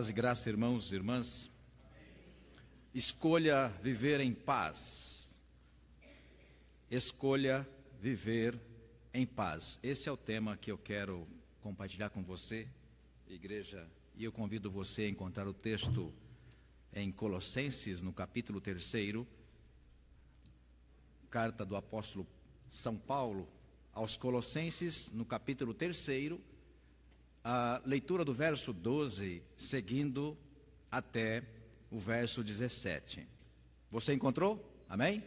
Paz e graça, irmãos e irmãs. Escolha viver em paz. Escolha viver em paz. Esse é o tema que eu quero compartilhar com você, igreja, e eu convido você a encontrar o texto em Colossenses, no capítulo 3, carta do apóstolo São Paulo aos Colossenses, no capítulo 3, a leitura do verso 12, seguindo até o verso 17. Você encontrou? Amém?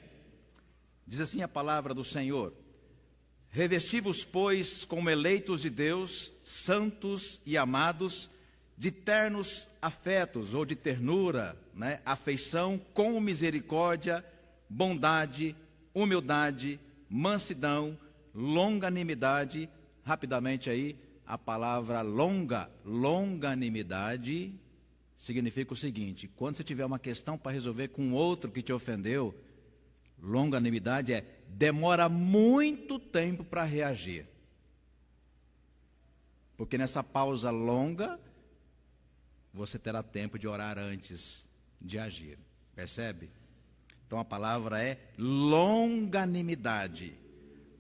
Diz assim a palavra do Senhor: revesti-vos, pois, como eleitos de Deus, santos e amados, de ternos afetos, ou de ternura, afeição, com misericórdia, bondade, humildade, mansidão, longanimidade. Rapidamente aí, a palavra longanimidade significa o seguinte: quando você tiver uma questão para resolver com outro que te ofendeu, longanimidade demora muito tempo para reagir. Porque nessa pausa longa, você terá tempo de orar antes de agir. Percebe? Então a palavra é longanimidade.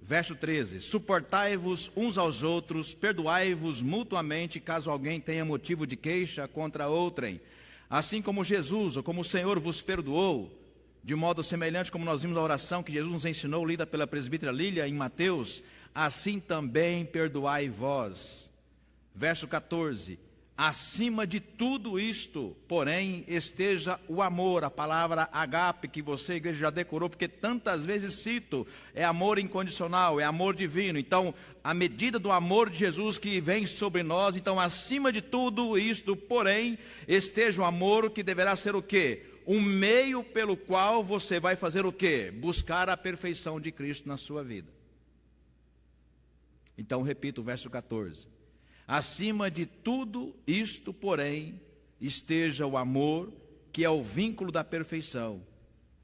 Verso 13: suportai-vos uns aos outros, perdoai-vos mutuamente, caso alguém tenha motivo de queixa contra outrem. Assim como Jesus, ou como o Senhor vos perdoou, de modo semelhante como nós vimos a oração que Jesus nos ensinou, lida pela presbítera Lília em Mateus, assim também perdoai vós. Verso 14: acima de tudo isto, porém, esteja o amor. A palavra agape, que você, igreja, já decorou, porque tantas vezes cito, é amor incondicional, é amor divino. Então, a medida do amor de Jesus que vem sobre nós, então, acima de tudo isto, porém, esteja o amor, que deverá ser o quê? Um meio pelo qual você vai fazer o quê? Buscar a perfeição de Cristo na sua vida. Então, repito o verso 14. Acima de tudo isto, porém, esteja o amor, que é o vínculo da perfeição.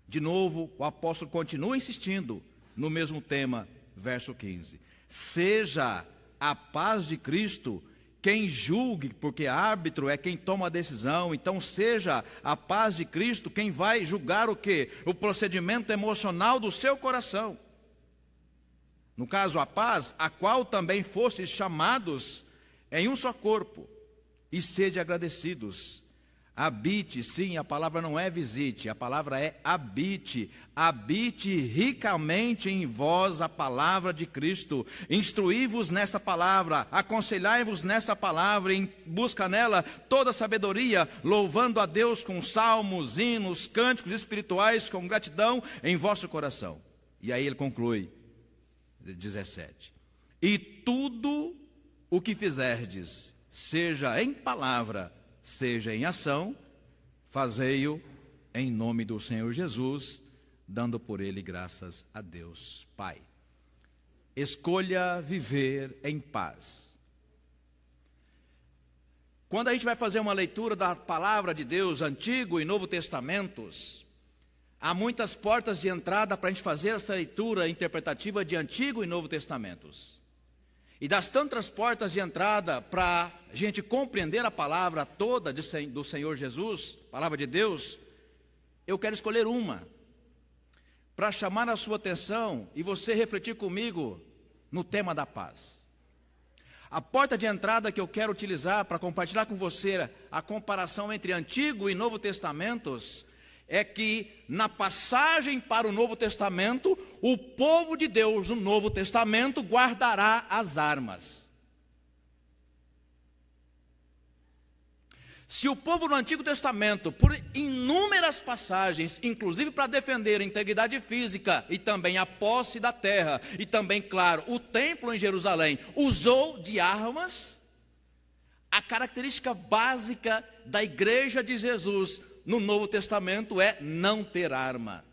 De novo, o apóstolo continua insistindo no mesmo tema, verso 15. Seja a paz de Cristo quem julgue, porque árbitro é quem toma a decisão. Então seja a paz de Cristo quem vai julgar o quê? O procedimento emocional do seu coração. No caso, a paz, a qual também fostes chamados em um só corpo, e sede agradecidos. Habite, sim, a palavra não é visite, a palavra é habite. Habite ricamente em vós a palavra de Cristo. Instruí-vos nessa palavra, aconselhai-vos nessa palavra, em busca nela toda sabedoria, louvando a Deus com salmos, hinos, cânticos espirituais, com gratidão em vosso coração. E aí ele conclui, 17. E tudo o que fizerdes, seja em palavra, seja em ação, fazei-o em nome do Senhor Jesus, dando por ele graças a Deus Pai. Escolha viver em paz. Quando a gente vai fazer uma leitura da palavra de Deus, Antigo e Novo Testamentos, há muitas portas de entrada para a gente fazer essa leitura interpretativa de Antigo e Novo Testamentos. E das tantas portas de entrada para a gente compreender a palavra toda do Senhor Jesus, palavra de Deus, eu quero escolher uma, para chamar a sua atenção e você refletir comigo no tema da paz. A porta de entrada que eu quero utilizar para compartilhar com você a comparação entre Antigo e Novo Testamentos é que na passagem para o Novo Testamento, o povo de Deus no Novo Testamento guardará as armas. Se o povo no Antigo Testamento, por inúmeras passagens, inclusive para defender a integridade física e também a posse da terra, e também, claro, o templo em Jerusalém, usou de armas, a característica básica da igreja de Jesus no Novo Testamento é não ter arma.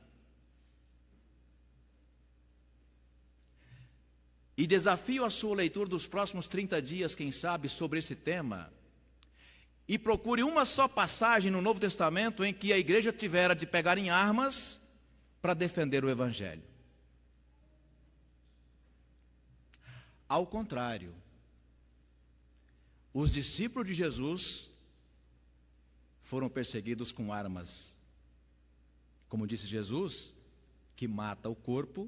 E desafio a sua leitura dos próximos 30 dias, quem sabe, sobre esse tema. E procure uma só passagem no Novo Testamento em que a igreja tivera de pegar em armas para defender o Evangelho. Ao contrário, os discípulos de Jesus foram perseguidos com armas, como disse Jesus, que mata o corpo,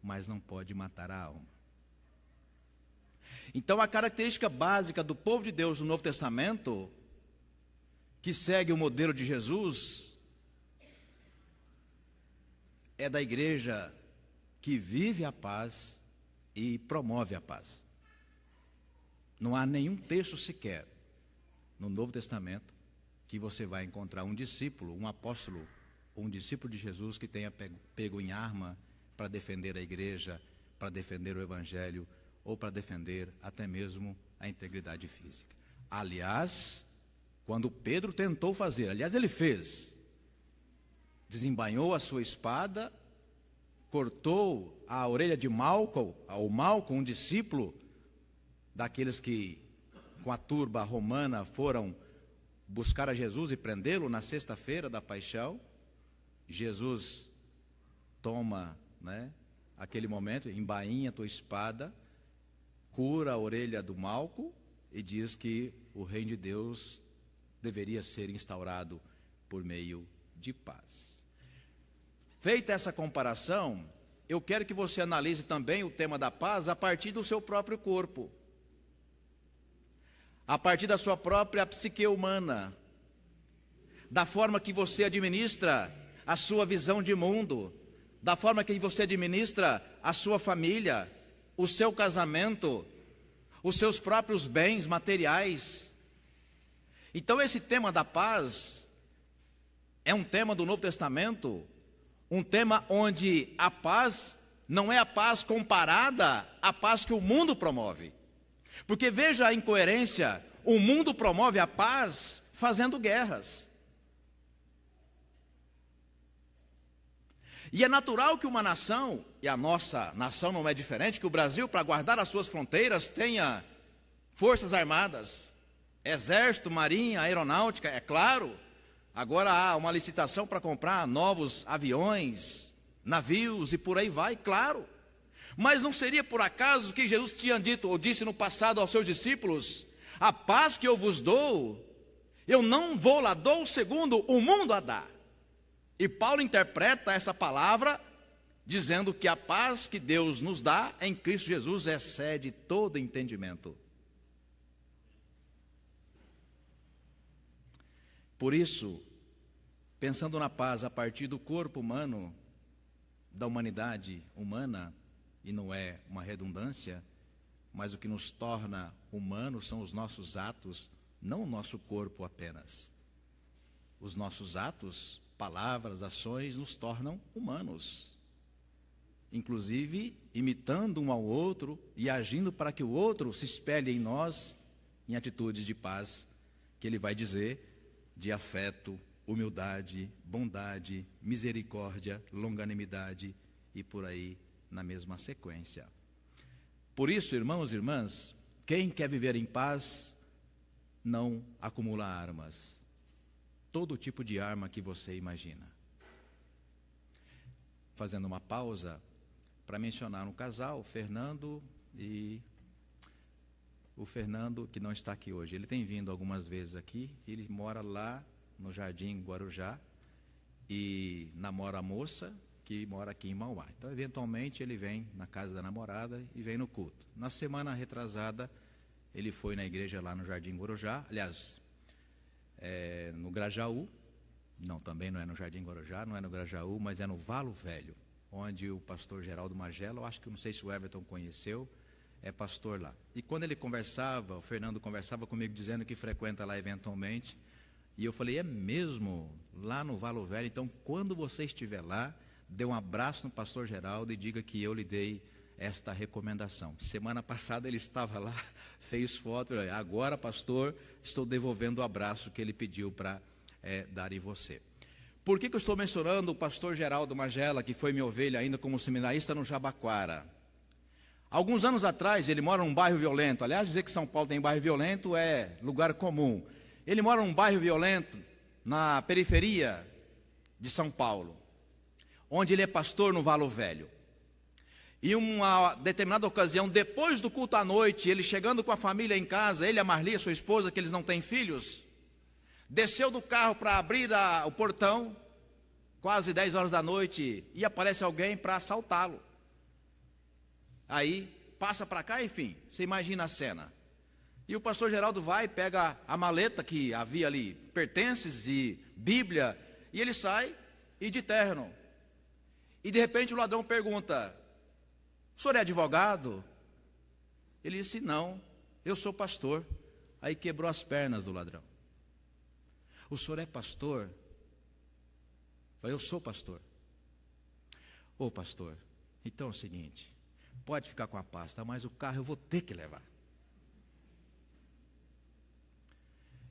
mas não pode matar a alma. Então a característica básica do povo de Deus no Novo Testamento, que segue o modelo de Jesus, é da igreja que vive a paz e promove a paz. Não há nenhum texto sequer no Novo Testamento que você vai encontrar um discípulo, um apóstolo, ou um discípulo de Jesus que tenha pego em arma para defender a igreja, para defender o evangelho, ou para defender até mesmo a integridade física. Aliás, quando Pedro tentou fazer, aliás ele fez, desembainhou a sua espada, cortou a orelha de Malco, um discípulo daqueles que com a turba romana foram buscar a Jesus e prendê-lo na sexta-feira da paixão. Jesus toma, aquele momento, embainha a tua espada, cura a orelha do Malco e diz que o reino de Deus deveria ser instaurado por meio de paz. Feita essa comparação, eu quero que você analise também o tema da paz a partir do seu próprio corpo, a partir da sua própria psique humana, da forma que você administra a sua visão de mundo, da forma que você administra a sua família, o seu casamento, os seus próprios bens materiais. Então esse tema da paz é um tema do Novo Testamento, um tema onde a paz não é a paz comparada à paz que o mundo promove. Porque veja a incoerência, o mundo promove a paz fazendo guerras. E é natural que uma nação, e a nossa nação não é diferente, que o Brasil, para guardar as suas fronteiras, tenha forças armadas, exército, marinha, aeronáutica, é claro. Agora há uma licitação para comprar novos aviões, navios e por aí vai, claro. Mas não seria por acaso que Jesus tinha dito, ou disse no passado aos seus discípulos: a paz que eu vos dou, eu não vou lá, dou segundo o mundo a dar. E Paulo interpreta essa palavra dizendo que a paz que Deus nos dá em Cristo Jesus excede todo entendimento. Por isso, pensando na paz a partir do corpo humano, da humanidade humana, e não é uma redundância, mas o que nos torna humanos são os nossos atos, não o nosso corpo apenas. Os nossos atos, palavras, ações nos tornam humanos. Inclusive, imitando um ao outro e agindo para que o outro se espelhe em nós em atitudes de paz, que ele vai dizer, de afeto, humildade, bondade, misericórdia, longanimidade e por aí na mesma sequência. Por isso, irmãos e irmãs, quem quer viver em paz não acumula armas. Todo tipo de arma que você imagina. Fazendo uma pausa para mencionar um casal, o Fernando, que não está aqui hoje. Ele tem vindo algumas vezes aqui, ele mora lá no Jardim Guarujá e namora a moça que mora aqui em Mauá. Então, eventualmente, ele vem na casa da namorada e vem no culto. Na semana retrasada, ele foi na igreja lá no Jardim Guarujá, aliás, no Grajaú, não, também não é no Jardim Guarujá, não é no Grajaú, mas é no Valo Velho, onde o pastor Geraldo Magela, eu acho que não sei se o Everton conheceu, é pastor lá. E quando ele conversava, o Fernando conversava comigo dizendo que frequenta lá eventualmente, e eu falei, é mesmo, lá no Valo Velho, então quando você estiver lá, dê um abraço no pastor Geraldo e diga que eu lhe dei esta recomendação. Semana passada ele estava lá, fez foto, agora pastor, estou devolvendo o abraço que ele pediu para dar em você. Por que eu estou mencionando o pastor Geraldo Magela, que foi minha ovelha ainda como seminarista no Jabaquara? Alguns anos atrás, ele mora num bairro violento. Aliás, dizer que São Paulo tem bairro violento é lugar comum. Ele mora num bairro violento, na periferia de São Paulo, onde ele é pastor no Valo Velho. E uma determinada ocasião, depois do culto à noite, ele chegando com a família em casa, ele, a Marli, a sua esposa, que eles não têm filhos, desceu do carro para abrir o portão, quase 10 horas da noite, e aparece alguém para assaltá-lo. Aí, passa para cá, enfim, você imagina a cena. E o pastor Geraldo vai, pega a maleta que havia ali, pertences e Bíblia, e ele sai e de terno. E de repente o ladrão pergunta: o senhor é advogado? Ele disse: não, eu sou pastor. Aí quebrou as pernas do ladrão. O senhor é pastor? Eu sou pastor. Ô pastor, então é o seguinte, pode ficar com a pasta, mas o carro eu vou ter que levar.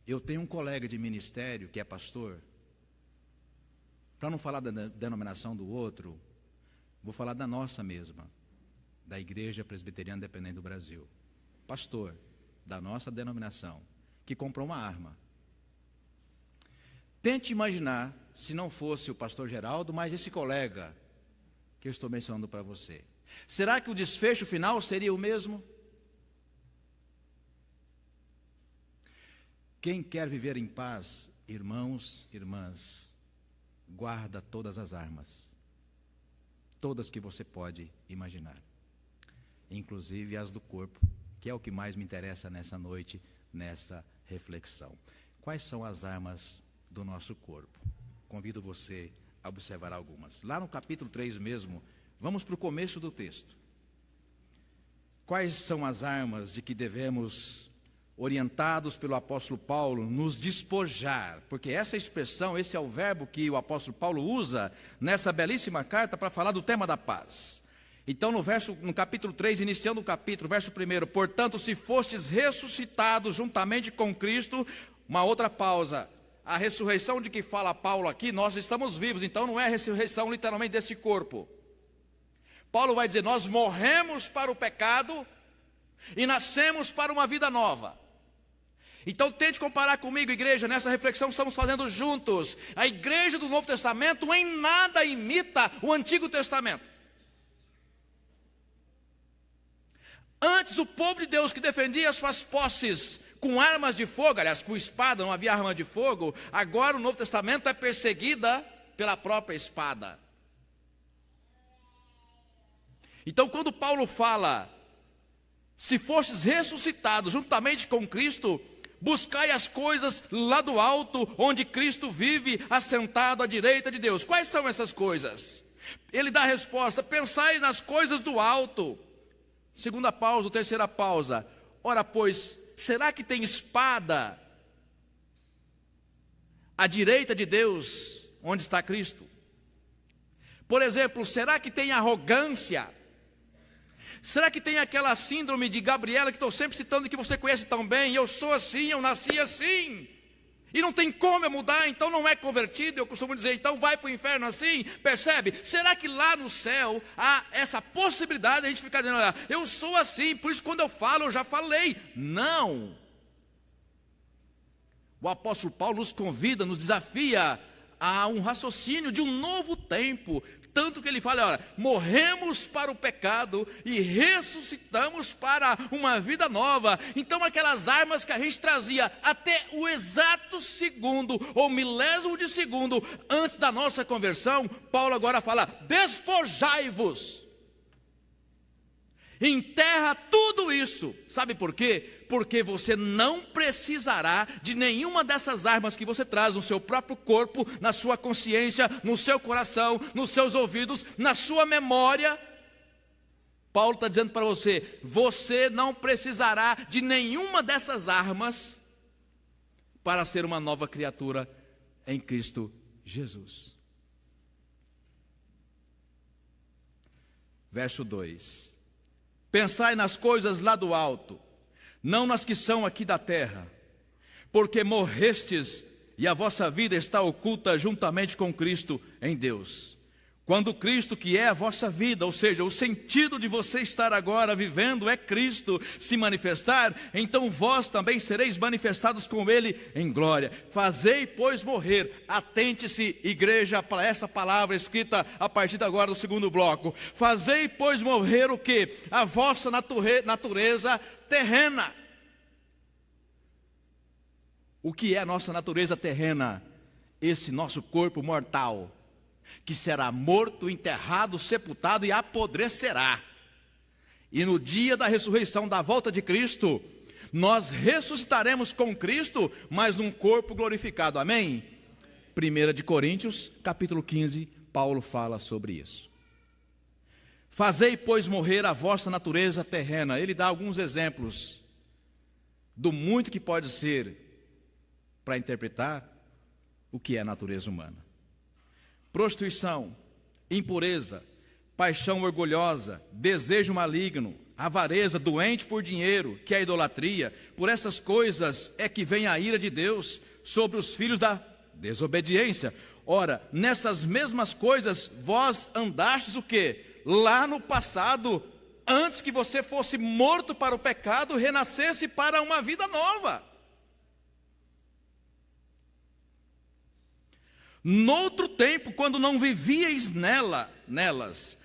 Eu tenho um colega de ministério que é pastor. Para não falar da denominação do outro, vou falar da nossa mesma, da Igreja Presbiteriana Independente do Brasil. Pastor da nossa denominação, que comprou uma arma. Tente imaginar, se não fosse o pastor Geraldo, mas esse colega que eu estou mencionando para você. Será que o desfecho final seria o mesmo? Quem quer viver em paz, irmãos, irmãs, guarda todas as armas. Todas que você pode imaginar. Inclusive as do corpo, que é o que mais me interessa nessa noite, nessa reflexão. Quais são as armas do nosso corpo? Convido você a observar algumas. Lá no capítulo 3 mesmo, vamos para o começo do texto. Quais são as armas de que devemos, orientados pelo apóstolo Paulo, nos despojar? Porque essa expressão, esse é o verbo que o apóstolo Paulo usa nessa belíssima carta para falar do tema da paz. Então no capítulo 3, iniciando o capítulo, verso 1, portanto, se fostes ressuscitados juntamente com Cristo, uma outra pausa, a ressurreição de que fala Paulo aqui, nós estamos vivos, então não é a ressurreição literalmente deste corpo. Paulo vai dizer, nós morremos para o pecado e nascemos para uma vida nova. Então tente comparar comigo, igreja, nessa reflexão que estamos fazendo juntos. A igreja do Novo Testamento em nada imita o Antigo Testamento. Antes o povo de Deus que defendia as suas posses com armas de fogo, aliás, com espada, não havia arma de fogo, agora o Novo Testamento é perseguida pela própria espada. Então quando Paulo fala, se fostes ressuscitados juntamente com Cristo, buscai as coisas lá do alto, onde Cristo vive, assentado à direita de Deus. Quais são essas coisas? Ele dá a resposta, pensai nas coisas do alto. Segunda pausa, terceira pausa. Ora, pois, será que tem espada à direita de Deus, onde está Cristo? Por exemplo, será que tem arrogância? Será que tem aquela síndrome de Gabriela que estou sempre citando, que você conhece tão bem? Eu sou assim, eu nasci assim. E não tem como eu mudar, então não é convertido. Eu costumo dizer, então vai para o inferno assim. Percebe? Será que lá no céu há essa possibilidade de a gente ficar dizendo, olha, eu sou assim, por isso quando eu falo, eu já falei. Não. O apóstolo Paulo nos convida, nos desafia a um raciocínio de um novo tempo. Tanto que ele fala, olha, morremos para o pecado e ressuscitamos para uma vida nova. Então aquelas armas que a gente trazia até o exato segundo, ou milésimo de segundo, antes da nossa conversão, Paulo agora fala, despojai-vos. Enterra tudo isso. Sabe por quê? Porque você não precisará de nenhuma dessas armas que você traz no seu próprio corpo, na sua consciência, no seu coração, nos seus ouvidos, na sua memória. Paulo está dizendo para você, você não precisará de nenhuma dessas armas para ser uma nova criatura em Cristo Jesus. Verso 2. Pensai nas coisas lá do alto, não nas que são aqui da terra, porque morrestes e a vossa vida está oculta juntamente com Cristo em Deus. Quando Cristo, que é a vossa vida, ou seja, o sentido de você estar agora vivendo é Cristo, se manifestar, então vós também sereis manifestados com Ele em glória. Fazei, pois, morrer. Atente-se, igreja, para essa palavra escrita a partir de agora do segundo bloco. Fazei, pois, morrer o quê? A vossa natureza terrena. O que é a nossa natureza terrena? Esse nosso corpo mortal, que será morto, enterrado, sepultado e apodrecerá. E no dia da ressurreição, da volta de Cristo, nós ressuscitaremos com Cristo, mas num corpo glorificado. Amém? 1 Coríntios, capítulo 15, Paulo fala sobre isso. Fazei, pois, morrer a vossa natureza terrena. Ele dá alguns exemplos do muito que pode ser para interpretar o que é a natureza humana. Prostituição, impureza, paixão orgulhosa, desejo maligno, avareza, doente por dinheiro, que é a idolatria. Por essas coisas é que vem a ira de Deus sobre os filhos da desobediência. Ora, nessas mesmas coisas vós andastes o quê? Lá no passado, antes que você fosse morto para o pecado, renascesse para uma vida nova. Noutro tempo, quando não vivíeis nelas.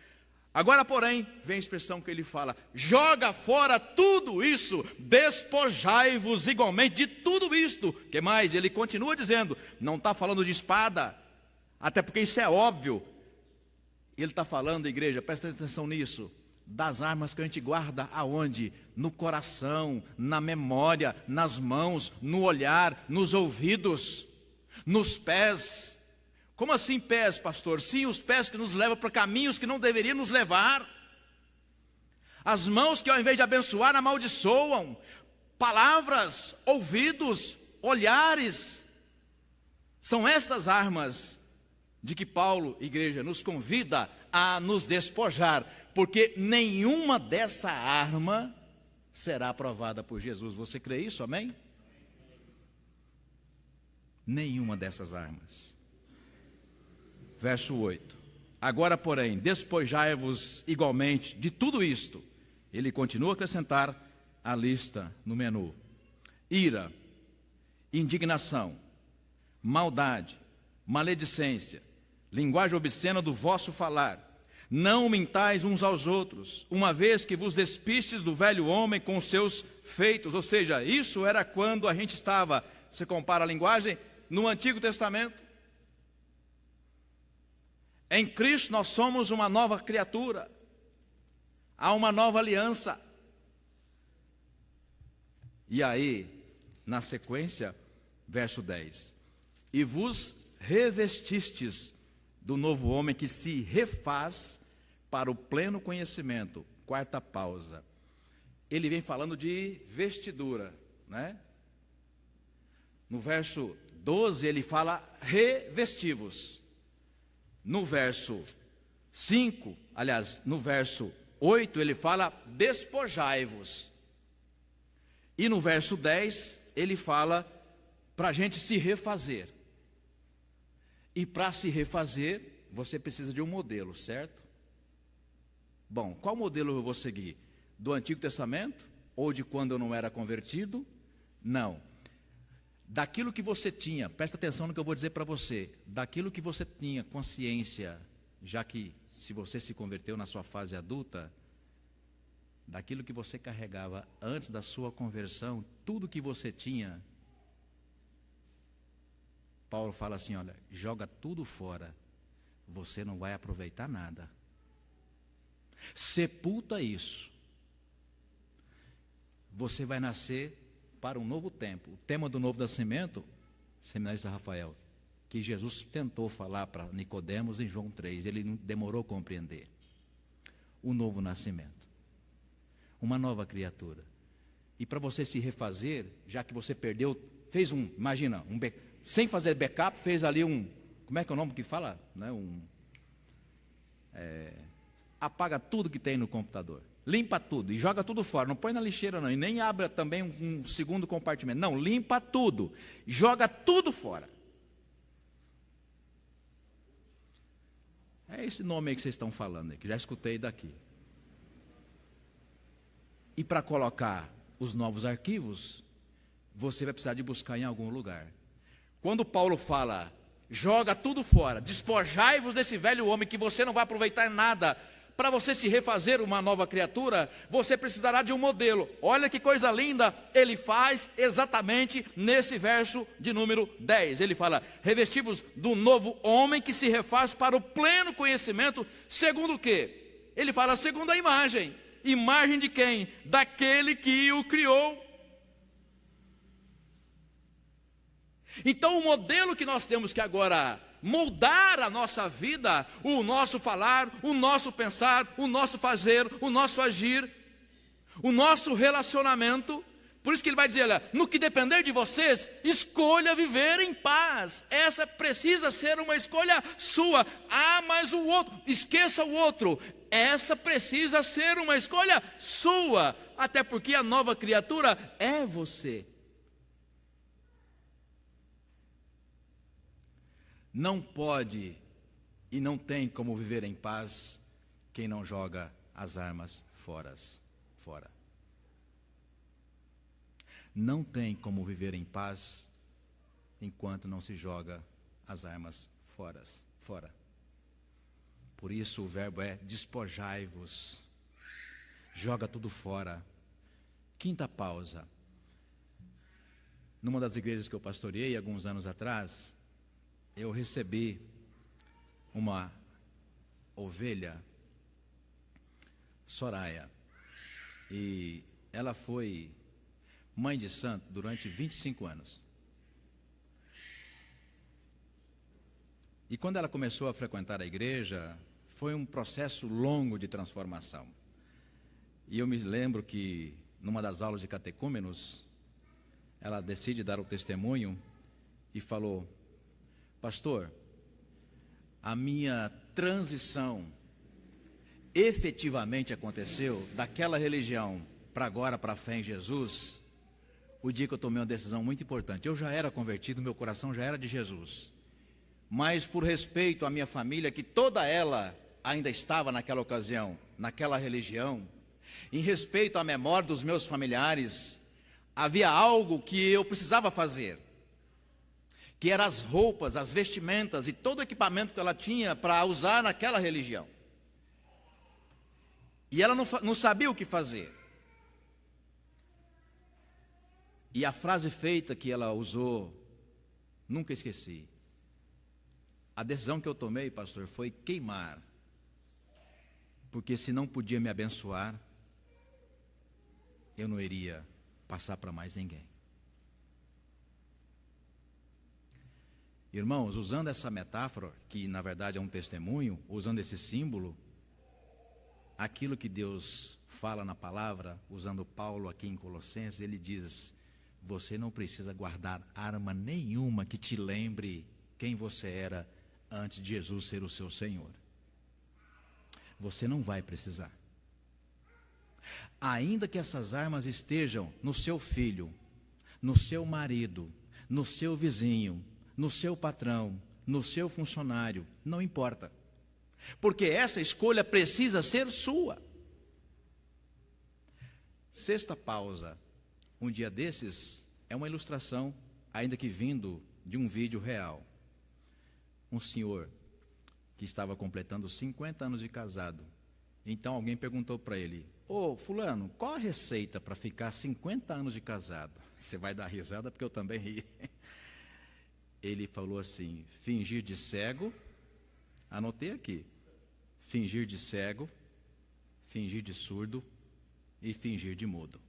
Agora, porém, vem a expressão que ele fala: joga fora tudo isso, despojai-vos igualmente de tudo isto. Que mais? Ele continua dizendo, não está falando de espada, até porque isso é óbvio. Ele está falando, igreja, presta atenção nisso, das armas que a gente guarda aonde? No coração, na memória, nas mãos, no olhar, nos ouvidos, nos pés. Como assim pés, pastor? Sim, os pés que nos levam para caminhos que não deveriam nos levar. As mãos que ao invés de abençoar, amaldiçoam. Palavras, ouvidos, olhares. São essas armas de que Paulo, igreja, nos convida a nos despojar. Porque nenhuma dessa arma será aprovada por Jesus. Você crê isso, amém? Nenhuma dessas armas. Verso 8. Agora, porém, despojai-vos igualmente de tudo isto. Ele continua a acrescentar a lista no menu: ira, indignação, maldade, maledicência, linguagem obscena do vosso falar. Não mintais uns aos outros, uma vez que vos despistes do velho homem com os seus feitos. Ou seja, isso era quando a gente estava, você compara a linguagem, no Antigo Testamento. Em Cristo nós somos uma nova criatura. Há uma nova aliança. E aí, na sequência, verso 10. E vos revestistes do novo homem que se refaz para o pleno conhecimento. Quarta pausa. Ele vem falando de vestidura, né? No verso 12 ele fala revestivos. No verso 5, aliás, no verso 8, ele fala despojai-vos. E no verso 10, ele fala para a gente se refazer. E para se refazer, você precisa de um modelo, certo? Bom, qual modelo eu vou seguir? Do Antigo Testamento? Ou de quando eu não era convertido? Não. Daquilo que você tinha, presta atenção no que eu vou dizer para você, daquilo que você tinha consciência, já que se você se converteu na sua fase adulta, daquilo que você carregava antes da sua conversão, tudo que você tinha, Paulo fala assim, olha, joga tudo fora, você não vai aproveitar nada. Sepulta isso. Você vai nascer para um novo tempo. O tema do novo nascimento, seminarista Rafael, que Jesus tentou falar para Nicodemos em João 3, ele não demorou a compreender. O novo nascimento. Uma nova criatura. E para você se refazer, já que você perdeu, fez imagina, sem fazer backup, fez ali como é que é o nome que fala? Né? Apaga tudo que tem no computador. Limpa tudo e joga tudo fora, não põe na lixeira não, e nem abra também um segundo compartimento, não, limpa tudo, joga tudo fora. É esse nome aí que vocês estão falando, aí, que já escutei daqui. E para colocar os novos arquivos, você vai precisar de buscar em algum lugar. Quando Paulo fala, joga tudo fora, despojai-vos desse velho homem que você não vai aproveitar nada, para você se refazer uma nova criatura, você precisará de um modelo. Olha que coisa linda, ele faz exatamente nesse verso de número 10. Ele fala: revestivos do novo homem que se refaz para o pleno conhecimento, segundo o quê? Ele fala segundo a imagem. Imagem de quem? Daquele que o criou. Então o modelo que nós temos que agora moldar a nossa vida, o nosso falar, o nosso pensar, o nosso fazer, o nosso agir, o nosso relacionamento. Por isso que ele vai dizer: olha, no que depender de vocês, escolha viver em paz. Essa precisa ser uma escolha sua. Ah, mas o outro, esqueça o outro. Essa precisa ser uma escolha sua, até porque a nova criatura é você. Não pode e não tem como viver em paz quem não joga as armas fora. Não tem como viver em paz enquanto não se joga as armas fora. Por isso o verbo é despojai-vos. Joga tudo fora. Quinta pausa. Numa das igrejas que eu pastoreei alguns anos atrás, eu recebi uma ovelha, Soraya, e ela foi mãe de santo durante 25 anos. E quando ela começou a frequentar a igreja, foi um processo longo de transformação. E eu me lembro que, numa das aulas de catecúmenos, ela decide dar o testemunho e falou: pastor, a minha transição efetivamente aconteceu daquela religião para agora, para a fé em Jesus, o dia que eu tomei uma decisão muito importante. Eu já era convertido, meu coração já era de Jesus. Mas por respeito à minha família, que toda ela ainda estava naquela ocasião, naquela religião, em respeito à memória dos meus familiares, havia algo que eu precisava fazer, que eram as roupas, as vestimentas e todo o equipamento que ela tinha para usar naquela religião. E ela não sabia o que fazer. E a frase feita que ela usou, nunca esqueci. A decisão que eu tomei, pastor, foi queimar. Porque se não podia me abençoar, eu não iria passar para mais ninguém. Irmãos, usando essa metáfora, que na verdade é um testemunho, usando esse símbolo, aquilo que Deus fala na palavra, usando Paulo aqui em Colossenses, ele diz: você não precisa guardar arma nenhuma que te lembre quem você era antes de Jesus ser o seu Senhor. Você não vai precisar. Ainda que essas armas estejam no seu filho, no seu marido, no seu vizinho, no seu patrão, no seu funcionário, não importa. Porque essa escolha precisa ser sua. Sexta pausa. Um dia desses é uma ilustração, ainda que vindo de um vídeo real. Um senhor que estava completando 50 anos de casado. Então alguém perguntou para ele: ô fulano, qual a receita para ficar 50 anos de casado? Você vai dar risada porque eu também ri. Ele falou assim: fingir de cego, anotei aqui, fingir de cego, fingir de surdo e fingir de mudo.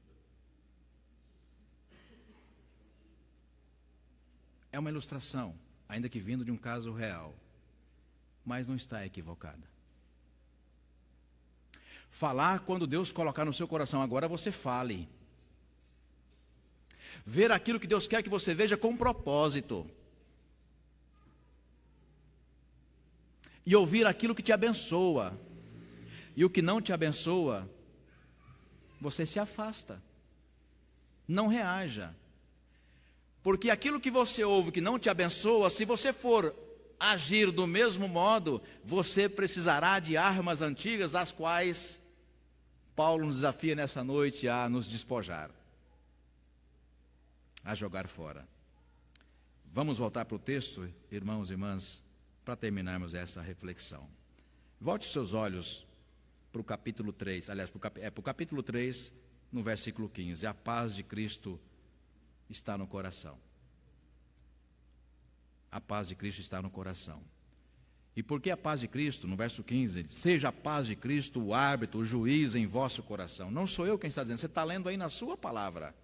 É uma ilustração, ainda que vindo de um caso real, mas não está equivocada. Falar quando Deus colocar no seu coração, agora você fale. Ver aquilo que Deus quer que você veja com propósito. E ouvir aquilo que te abençoa. E o que não te abençoa, você se afasta. Não reaja. Porque aquilo que você ouve que não te abençoa, se você for agir do mesmo modo, você precisará de armas antigas, as quais Paulo nos desafia nessa noite a nos despojar, a jogar fora. Vamos voltar para o texto, irmãos e irmãs, para terminarmos essa reflexão. Volte seus olhos para o capítulo 3, aliás, para o capítulo 3, no versículo 15. A paz de Cristo está no coração. A paz de Cristo está no coração. E por que a paz de Cristo? No verso 15, seja a paz de Cristo o árbitro, o juiz em vosso coração. Não sou eu quem está dizendo, você está lendo aí na sua palavra.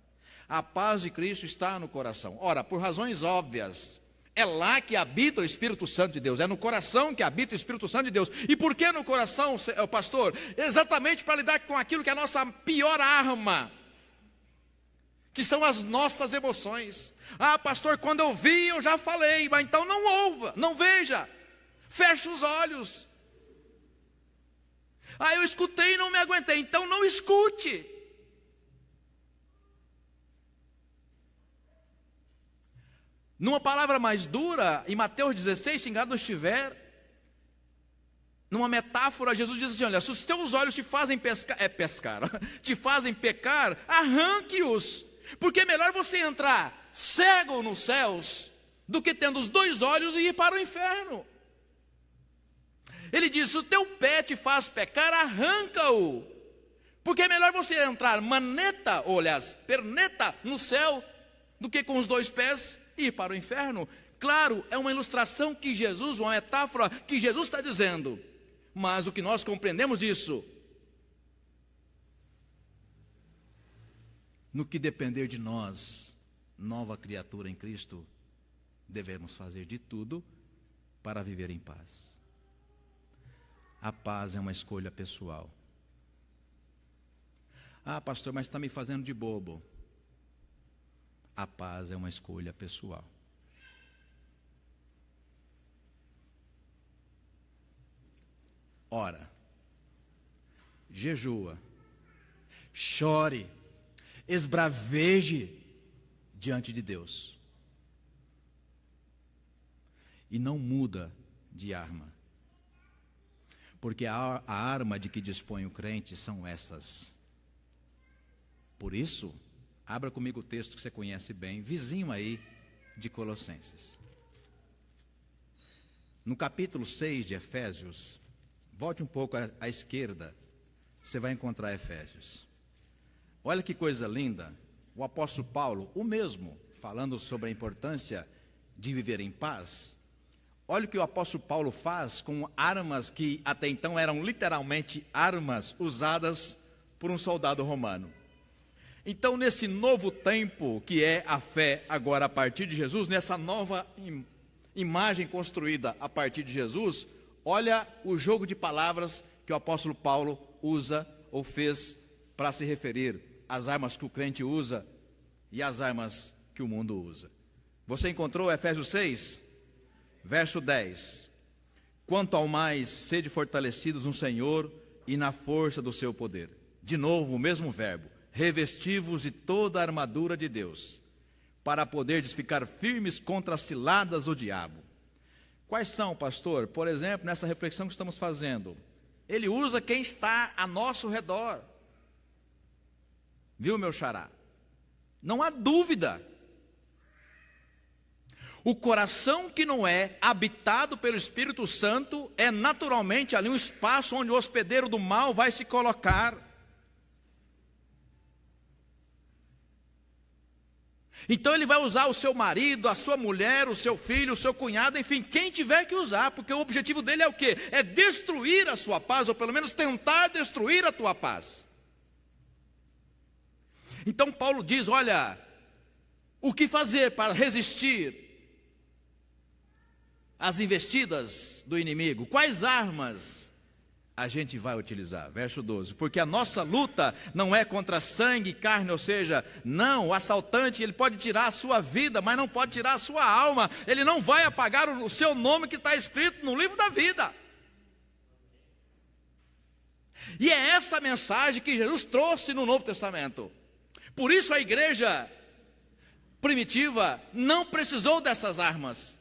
A paz de Cristo está no coração. Ora, por razões óbvias, é lá que habita o Espírito Santo de Deus, é no coração que habita o Espírito Santo de Deus. E por que no coração, pastor? Exatamente para lidar com aquilo que é a nossa pior arma, que são as nossas emoções. Ah, pastor, quando eu vi, eu já falei, mas então não ouva, não veja, feche os olhos. Ah, eu escutei e não me aguentei, então não escute. Numa palavra mais dura, em Mateus 16, se engano estiver, numa metáfora, Jesus diz assim: olha, se os teus olhos te fazem te fazem pecar, arranque-os, porque é melhor você entrar cego nos céus, do que tendo os dois olhos e ir para o inferno. Ele diz: se o teu pé te faz pecar, arranca-o, porque é melhor você entrar maneta, ou aliás, perneta no céu, do que com os dois pés ir para o inferno. Claro, é uma ilustração que Jesus, uma metáfora que Jesus está dizendo, mas o que nós compreendemos disso, no que depender de nós, nova criatura em Cristo, devemos fazer de tudo para viver em paz. A paz é uma escolha pessoal. Ah, pastor, mas está me fazendo de bobo. A paz é uma escolha pessoal. Ora, jejua, chore, esbraveje diante de Deus. E não muda de arma. Porque a arma de que dispõe o crente são essas. Por isso, abra comigo o texto que você conhece bem, vizinho aí de Colossenses. No capítulo 6 de Efésios, volte um pouco à esquerda, você vai encontrar Efésios. Olha que coisa linda, o apóstolo Paulo, o mesmo, falando sobre a importância de viver em paz. Olha o que o apóstolo Paulo faz com armas que até então eram literalmente armas usadas por um soldado romano. Então, nesse novo tempo que é a fé agora a partir de Jesus, nessa nova imagem construída a partir de Jesus, olha o jogo de palavras que o apóstolo Paulo usa ou fez para se referir às armas que o crente usa e às armas que o mundo usa. Você encontrou Efésios 6, verso 10. Quanto ao mais, sede fortalecidos no Senhor e na força do seu poder. De novo, o mesmo verbo. Revesti-vos de toda a armadura de Deus, para poderdes ficar firmes contra as ciladas do diabo. Quais são, pastor? Por exemplo, nessa reflexão que estamos fazendo, ele usa quem está a nosso redor. Viu, meu xará? Não há dúvida. O coração que não é habitado pelo Espírito Santo é naturalmente ali um espaço onde o hospedeiro do mal vai se colocar. Então ele vai usar o seu marido, a sua mulher, o seu filho, o seu cunhado, enfim, quem tiver que usar, porque o objetivo dele é o quê? É destruir a sua paz, ou pelo menos tentar destruir a tua paz. Então Paulo diz, olha, o que fazer para resistir às investidas do inimigo? Quais armas a gente vai utilizar? Verso 12, porque a nossa luta não é contra sangue e carne, ou seja, não, o assaltante ele pode tirar a sua vida, mas não pode tirar a sua alma, ele não vai apagar o seu nome que está escrito no livro da vida. E é essa mensagem que Jesus trouxe no Novo Testamento. Por isso a igreja primitiva não precisou dessas armas.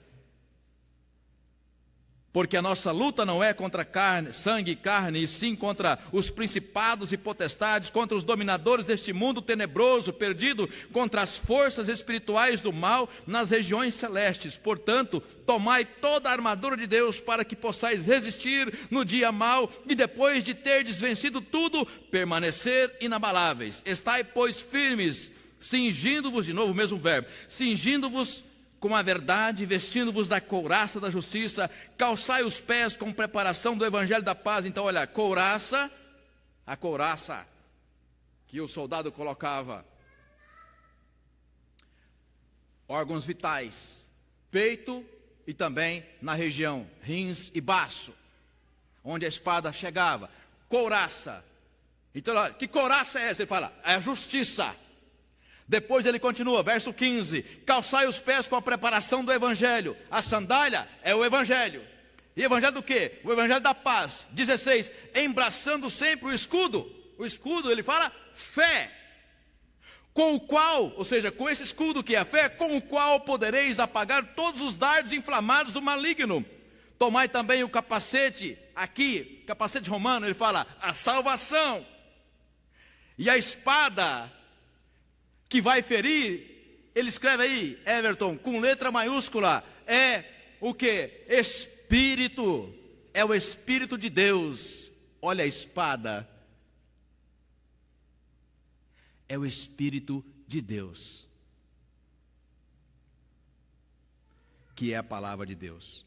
Porque a nossa luta não é contra sangue e carne, e sim contra os principados e potestades, contra os dominadores deste mundo tenebroso, perdido, contra as forças espirituais do mal nas regiões celestes. Portanto, tomai toda a armadura de Deus para que possais resistir no dia mau e depois de terdes vencido tudo, permanecer inabaláveis. Estai, pois, firmes, cingindo-vos, de novo o mesmo verbo, cingindo-vos com a verdade, vestindo-vos da couraça da justiça, calçai os pés com preparação do evangelho da paz. Então, olha, couraça, a couraça que o soldado colocava, órgãos vitais, peito e também na região, rins e baço, onde a espada chegava, couraça. Então, olha, que couraça é essa? Ele fala, é a justiça. Depois ele continua, verso 15, calçai os pés com a preparação do evangelho. A sandália é o evangelho. E evangelho do quê? O evangelho da paz. 16, embraçando sempre o escudo. O escudo, ele fala, fé. Com o qual, ou seja, com esse escudo que é a fé, com o qual podereis apagar todos os dardos inflamados do maligno. Tomai também o capacete, aqui, capacete romano, ele fala, a salvação. E a espada que vai ferir, ele escreve aí, Everton, com letra maiúscula, é o que? Espírito, é o Espírito de Deus. Olha a espada, é o Espírito de Deus, que é a palavra de Deus.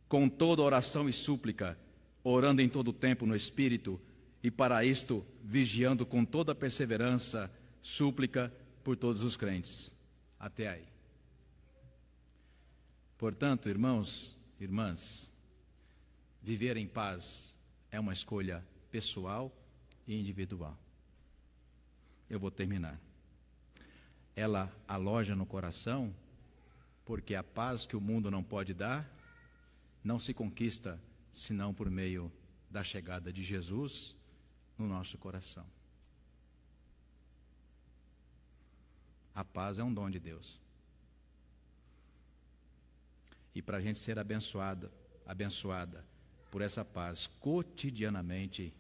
Com toda oração e súplica, orando em todo o tempo no Espírito, e para isto, vigiando com toda perseverança, súplica, por todos os crentes, até aí. Portanto, irmãos, irmãs, viver em paz é uma escolha pessoal e individual. Eu vou terminar. Ela aloja no coração, porque a paz que o mundo não pode dar, não se conquista senão por meio da chegada de Jesus no nosso coração. A paz é um dom de Deus. E para a gente ser abençoada por essa paz cotidianamente,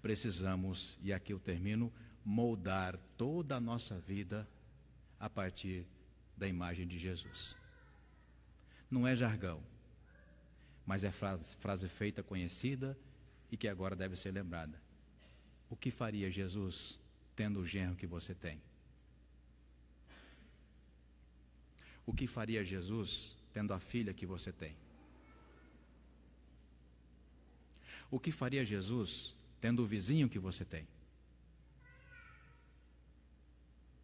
precisamos, e aqui eu termino, moldar toda a nossa vida a partir da imagem de Jesus. Não é jargão, mas é frase feita, conhecida e que agora deve ser lembrada. O que faria Jesus tendo o genro que você tem? O que faria Jesus tendo a filha que você tem? O que faria Jesus tendo o vizinho que você tem?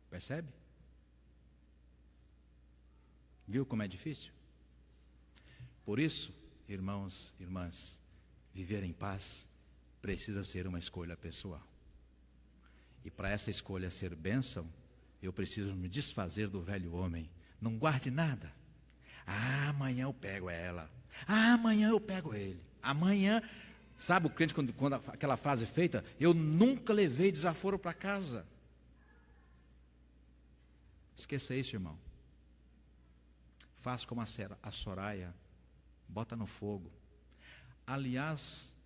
Percebe? Viu como é difícil? Por isso, irmãos, irmãs, viver em paz precisa ser uma escolha pessoal. E para essa escolha ser bênção, eu preciso me desfazer do velho homem. Não guarde nada. Amanhã eu pego ela. Amanhã eu pego ele. Amanhã, sabe o crente quando aquela frase é feita? Eu nunca levei desaforo para casa. Esqueça isso, irmão. Faça como a Soraya, bota no fogo. Aliás,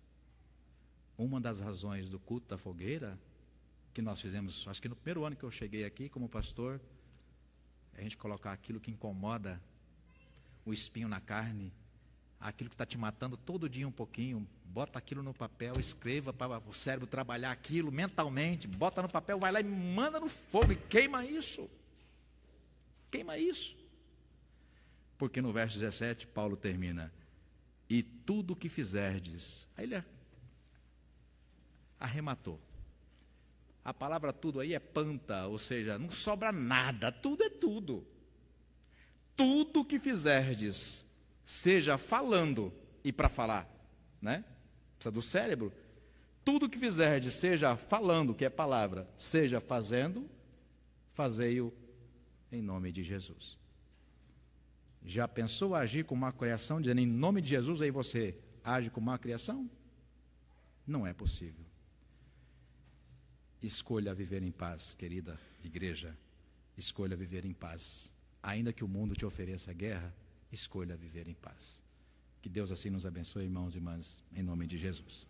uma das razões do culto da fogueira, que nós fizemos, acho que no primeiro ano que eu cheguei aqui como pastor, a gente colocar aquilo que incomoda, o espinho na carne, aquilo que está te matando todo dia um pouquinho, bota aquilo no papel, escreva para o cérebro trabalhar aquilo mentalmente, bota no papel, vai lá e manda no fogo e queima isso. Queima isso. Porque no verso 17, Paulo termina, e tudo o que fizerdes, aí ele arrematou. A palavra tudo aí é panta, ou seja, não sobra nada, tudo é tudo. Tudo que fizerdes, seja falando, e para falar, né? Precisa do cérebro. Tudo que fizerdes, seja falando, que é palavra, seja fazendo, fazei-o em nome de Jesus. Já pensou agir com má criação, dizendo em nome de Jesus, aí você age com má criação? Não é possível. Escolha viver em paz, querida igreja. Escolha viver em paz. Ainda que o mundo te ofereça guerra, escolha viver em paz. Que Deus assim nos abençoe, irmãos e irmãs, em nome de Jesus.